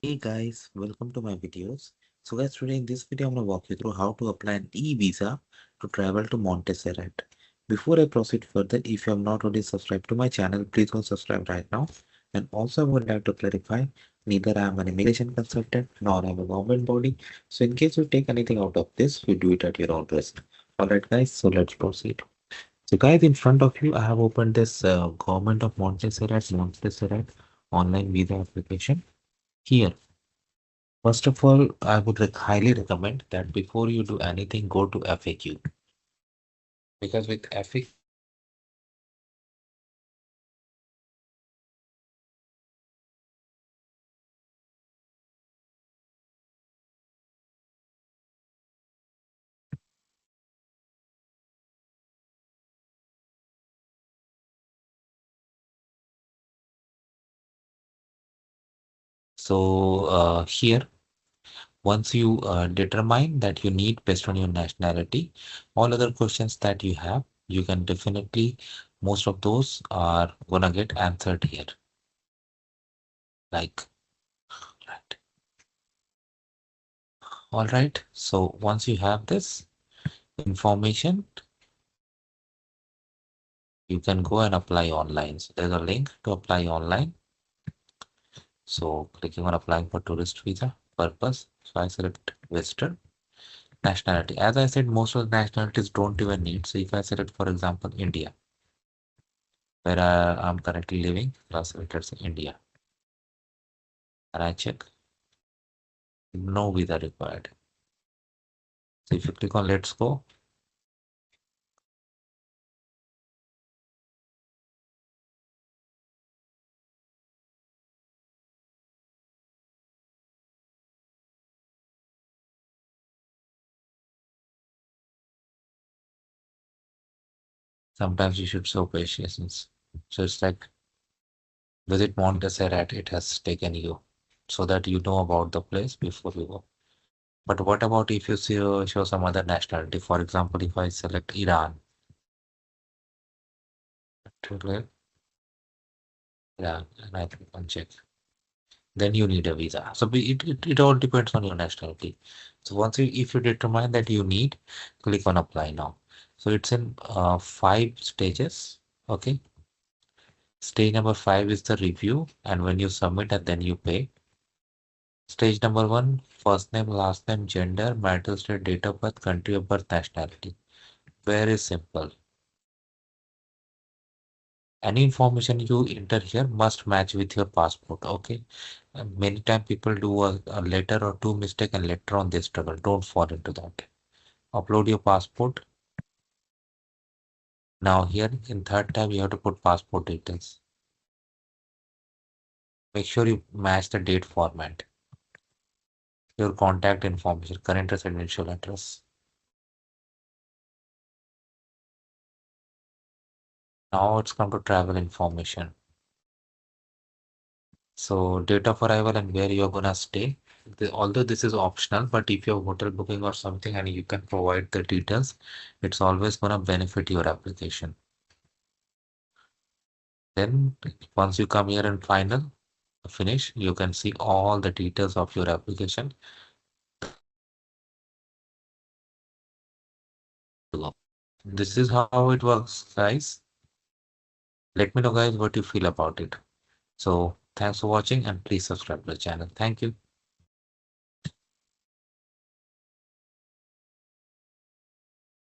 Hey guys, welcome to my videos. So guys, today in this video, I'm going to walk you through how to apply an e-visa to travel to Montserrat. Before I proceed further, if you have not already subscribed to my channel, please go subscribe right now. And also I would like to clarify, neither I am an immigration consultant nor I am a government body. So in case you take anything out of this, you do it at your own risk. Alright guys, so let's proceed. So guys, in front of you, I have opened this Government of Montserrat online visa application. Here, first of all, I would highly recommend that before you do anything, go to FAQ, because with FAQ, here, once you determine that you need based on your nationality, all other questions that you have, you can definitely, most of those are gonna get answered here. Like, right. All right. So once you have this information, you can go and apply online. So there's a link to apply online. So clicking on applying for tourist visa purpose. So I select visitor. Nationality. As I said, most of the nationalities don't even need. So if I select, for example, India, where I'm currently living, so I select let's say India. And I check, no visa required. So if you click on let's go, sometimes you should show patience. So it's like visit Montserrat, it has taken you so that you know about the place before you go. But what about if you show some other nationality? For example, if I select Iran, yeah, and I click on check, then you need a visa. So it all depends on your nationality. So once you, if you determine that you need, click on apply now. So it's in 5 stages. Okay. Stage number 5 is the review, and when you submit and then you pay. Stage number 1, first name, last name, gender, marital state, date of birth, country of birth, nationality. Very simple. Any information you enter here must match with your passport. Okay. Many times people do a letter or two mistake and later on they struggle. Don't fall into that. Upload your passport. Now here in third tab you have to put passport details. Make sure you match the date format. Your contact information, current residential address. Now it's come to travel information. So date of arrival and where you're gonna stay. Although this is optional, but if you have hotel booking or something and you can provide the details, it's always gonna benefit your application. Then once you come here and finish, you can see all the details of your application. This is how it works, guys. Let me know, guys, what you feel about it. So thanks for watching and please subscribe to the channel. Thank you.